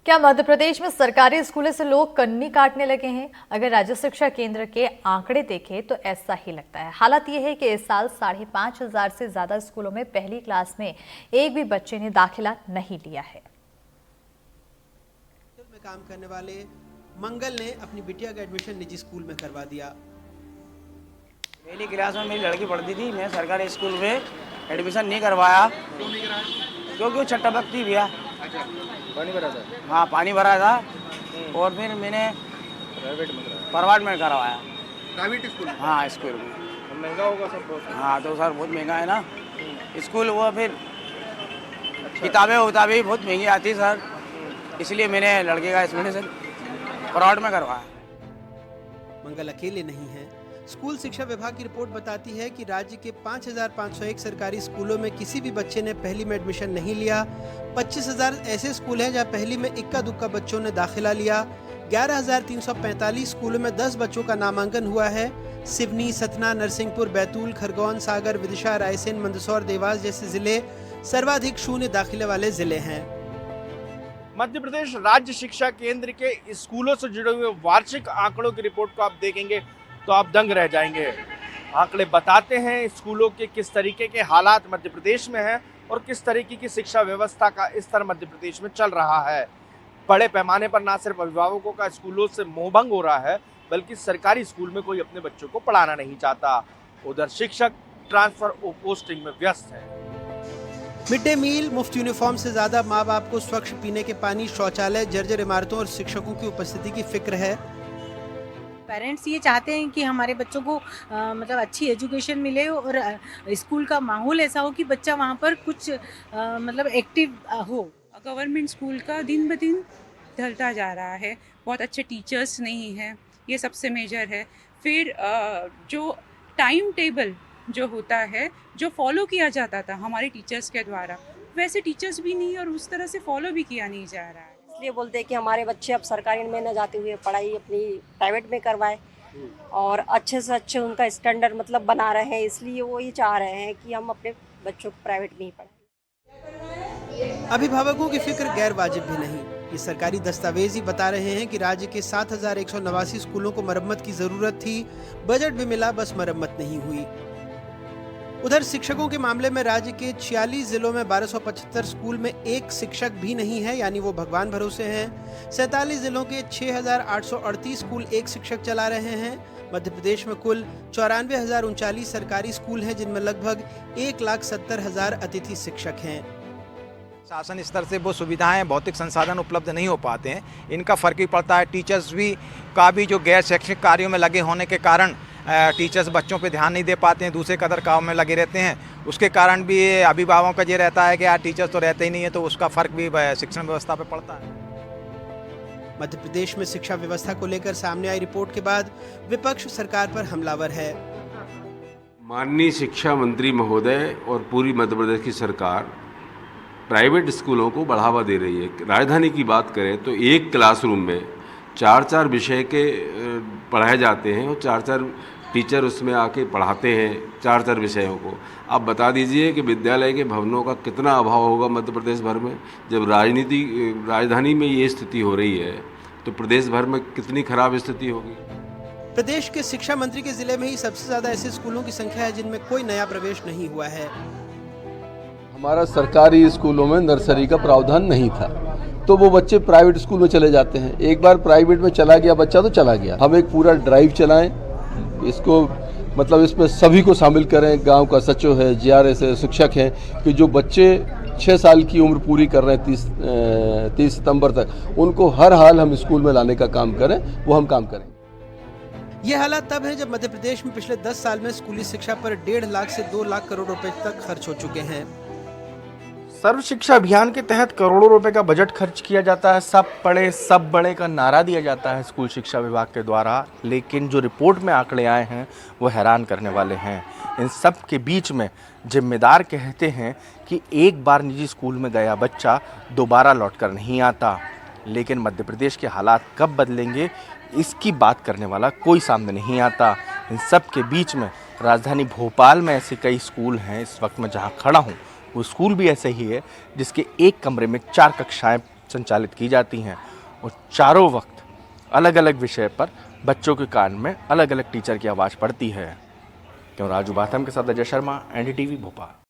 क्या मध्य प्रदेश में सरकारी स्कूलों से लोग कन्नी काटने लगे हैं? अगर राज्य शिक्षा केंद्र के आंकड़े देखें तो ऐसा ही लगता है। हालत यह है कि इस साल 5,500 से ज्यादा स्कूलों में पहली क्लास में एक भी बच्चे ने दाखिला नहीं लिया है। में काम करने वाले मंगल ने अपनी बिटिया का एडमिशन निजी स्कूल में करवा दिया। पहली क्लास में मेरी लड़की पढ़ती थी, मैं सरकारी स्कूल में एडमिशन नहीं करवाया। क्यों नहीं कराया? क्योंकि वो छठा बकती भैया। अच्छा, पानी भरा था? हाँ, पानी भरा था और फिर मैंने प्राइवेट में करवाया। Private school? हाँ, स्कूल में। महंगा होगा सब बहुत? हाँ तो सर बहुत महंगा है ना स्कूल। वो फिर किताबें भी बहुत महंगी आती सर, इसलिए मैंने लड़के का एडमिशन प्राइवेट में करवाया। मंगल अकेले नहीं है। स्कूल शिक्षा विभाग की रिपोर्ट बताती है कि राज्य के 5,501 सरकारी स्कूलों में किसी भी बच्चे ने पहली में एडमिशन नहीं लिया। 25,000 ऐसे स्कूल हैं जहां पहली में इक्का दुक्का बच्चों ने दाखिला लिया। 11,345 स्कूलों में 10 बच्चों का नामांकन हुआ है। सिवनी, सतना, नरसिंहपुर, बैतूल, खरगोन, सागर, विदिशा, रायसेन, मंदसौर, देवास जैसे जिले सर्वाधिक शून्य दाखिले वाले जिले हैं। मध्य प्रदेश राज्य शिक्षा केंद्र के स्कूलों से जुड़े हुए वार्षिक आंकड़ों की रिपोर्ट को आप देखेंगे तो आप दंग रह जाएंगे। आंकड़े बताते हैं स्कूलों के किस तरीके के हालात मध्य प्रदेश में हैं और किस तरीके की शिक्षा व्यवस्था का स्तर मध्य प्रदेश में चल रहा है। बड़े पैमाने पर न सिर्फ अभिभावकों का स्कूलों से मोहभंग हो रहा है, बल्कि सरकारी स्कूल में कोई अपने बच्चों को पढ़ाना नहीं चाहता। उधर शिक्षक ट्रांसफर और पोस्टिंग में व्यस्त है। मिड डे मील, मुफ्त यूनिफॉर्म से ज्यादा माँ बाप को स्वच्छ पीने के पानी, शौचालय, जर्जर इमारतों और शिक्षकों की उपस्थिति की फिक्र है। पेरेंट्स ये चाहते हैं कि हमारे बच्चों को मतलब अच्छी एजुकेशन मिले और स्कूल का माहौल ऐसा हो कि बच्चा वहाँ पर कुछ मतलब एक्टिव हो। गवर्नमेंट स्कूल का दिन ब दिन ढलता जा रहा है, बहुत अच्छे टीचर्स नहीं हैं, ये सबसे मेजर है। फिर जो टाइम टेबल जो होता है, जो फॉलो किया जाता था हमारे टीचर्स के द्वारा, वैसे टीचर्स भी नहीं और उस तरह से फॉलो भी किया नहीं जा रहा है। इसलिए बोलते हैं कि हमारे बच्चे अब सरकारी में न जाते हुए पढ़ाई अपनी प्राइवेट में करवाएं और अच्छे से अच्छे उनका स्टैंडर्ड मतलब बना रहे हैं। इसलिए वो ये चाह रहे हैं कि हम अपने बच्चों को प्राइवेट में ही पढ़ाएं। अभिभावकों की फिक्र गैर वाजिब भी नहीं। ये सरकारी दस्तावेज ही बता रहे हैं कि राज्य के 7,189 स्कूलों को मरम्मत की जरूरत थी। बजट भी मिला, बस मरम्मत नहीं हुई। उधर शिक्षकों के मामले में राज्य के 46 जिलों में 1275 स्कूल में एक शिक्षक भी नहीं है, यानी वो भगवान भरोसे हैं। 47 जिलों के 6,838 स्कूल एक शिक्षक चला रहे हैं। मध्य प्रदेश में कुल 94,039 सरकारी स्कूल हैं, जिनमें लगभग 1,70,000 अतिथि शिक्षक हैं। शासन स्तर से वो सुविधाएं, भौतिक संसाधन उपलब्ध नहीं हो पाते हैं, इनका फर्क भी पड़ता है। टीचर्स का भी जो गैर शैक्षिक कार्यों में लगे होने के कारण टीचर्स बच्चों पे ध्यान नहीं दे पाते हैं, दूसरे कदर काम में लगे रहते हैं। उसके कारण भी अभिभावकों का ये रहता है कि यार टीचर्स तो रहते ही नहीं है, तो उसका फर्क भी शिक्षण व्यवस्था पे पड़ता है। मध्य प्रदेश में शिक्षा व्यवस्था को लेकर सामने आई रिपोर्ट के बाद विपक्ष सरकार पर हमलावर है। माननीय शिक्षा मंत्री महोदय और पूरी मध्य प्रदेश की सरकार प्राइवेट स्कूलों को बढ़ावा दे रही है। राजधानी की बात करें तो एक क्लासरूम में 4-4 विषय के पढ़ाए जाते हैं और 4-4 टीचर उसमें आके पढ़ाते हैं 4-4 विषयों को। आप बता दीजिए कि विद्यालय के भवनों का कितना अभाव होगा मध्य प्रदेश भर में। जब राजधानी में ये स्थिति हो रही है तो प्रदेश भर में कितनी खराब स्थिति होगी। प्रदेश के शिक्षा मंत्री के जिले में ही सबसे ज्यादा ऐसे स्कूलों की संख्या है जिनमें कोई नया प्रवेश नहीं हुआ है। हमारा सरकारी स्कूलों में नर्सरी का प्रावधान नहीं था, तो वो बच्चे प्राइवेट स्कूल में चले जाते हैं। एक बार प्राइवेट में चला गया बच्चा तो चला गया। हम एक पूरा ड्राइव चलाएं, इसको मतलब इसमें सभी को शामिल करें, गांव का सचिव है, जीआरएस है, शिक्षक हैं, कि जो बच्चे 6 साल की उम्र पूरी कर रहे हैं 30 सितंबर तक, उनको हर हाल हम स्कूल में लाने का काम करें, वो हम काम करें। ये हालात तब है जब मध्य प्रदेश में पिछले 10 साल में स्कूली शिक्षा पर 1.5 लाख से 2 लाख करोड़ रुपए तक खर्च हो चुके हैं। सर्व शिक्षा अभियान के तहत करोड़ों रुपए का बजट खर्च किया जाता है। सब पढ़े सब बड़े का नारा दिया जाता है स्कूल शिक्षा विभाग के द्वारा, लेकिन जो रिपोर्ट में आंकड़े आए हैं वो हैरान करने वाले हैं। इन सब के बीच में जिम्मेदार कहते हैं कि एक बार निजी स्कूल में गया बच्चा दोबारा लौटकर नहीं आता, लेकिन मध्य प्रदेश के हालात कब बदलेंगे इसकी बात करने वाला कोई सामने नहीं आता। इन सब के बीच में राजधानी भोपाल में ऐसे कई स्कूल हैं इस वक्त मैं जहाँ खड़ा हूँ, वो स्कूल भी ऐसे ही है जिसके एक कमरे में 4 कक्षाएं संचालित की जाती हैं और चारों वक्त अलग अलग विषय पर बच्चों के कान में अलग अलग टीचर की आवाज़ पड़ती है। क्यों राजू बाथम के साथ अजय शर्मा, NDTV भोपाल।